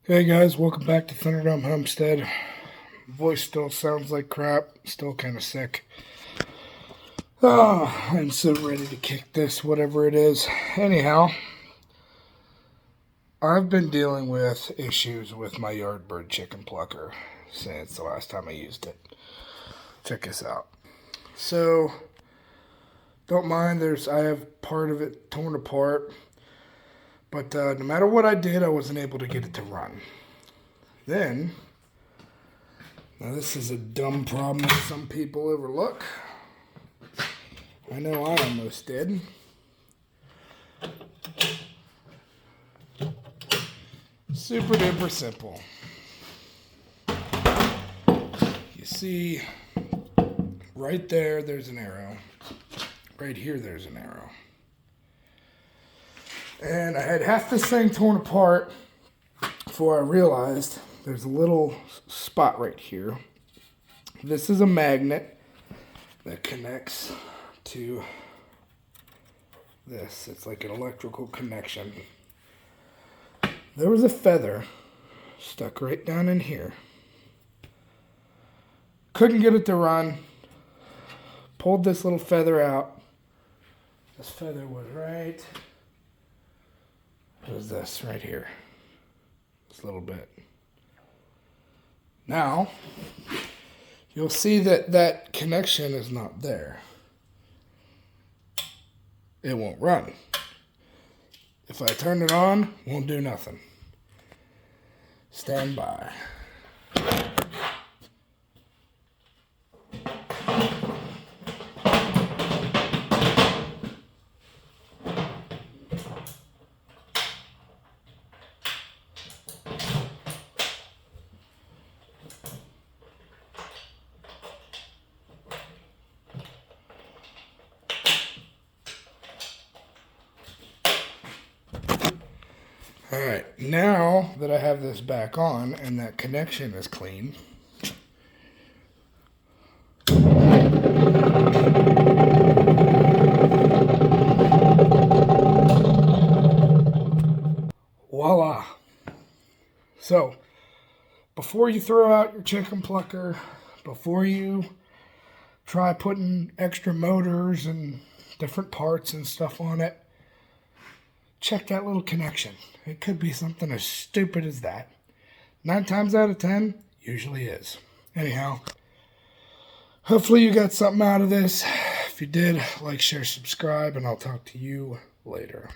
Hey guys, welcome back to Thunderdome Homestead. Voice still sounds like crap, still kind of sick. Oh, I'm so ready to kick this, whatever it is. Anyhow, I've been dealing with issues with my Yardbird chicken plucker since the last time I used it. Check this out. So, don't mind, I have part of it torn apart. But no matter what I did, I wasn't able to get it to run. Then, now this is a dumb problem that some people overlook. I know I almost did. Super duper simple. You see, right there, there's an arrow. Right here, there's an arrow. And I had half this thing torn apart before I realized there's a little spot right here. This is a magnet that connects to this. It's like an electrical connection. There was a feather stuck right down in here. Couldn't get it to run. Pulled this little feather out. This feather was right... What is this right here? This little bit. Now, you'll see that that connection is not there. It won't run. If I turn it on, it won't do nothing. Stand by. Alright, now that I have this back on and that connection is clean, voila. So, before you throw out your chicken plucker, before you try putting extra motors and different parts and stuff on it, check that little connection. It could be something as stupid as that. 9 times out of 10, usually is. Anyhow, hopefully you got something out of this. If you did, like, share, subscribe, and I'll talk to you later.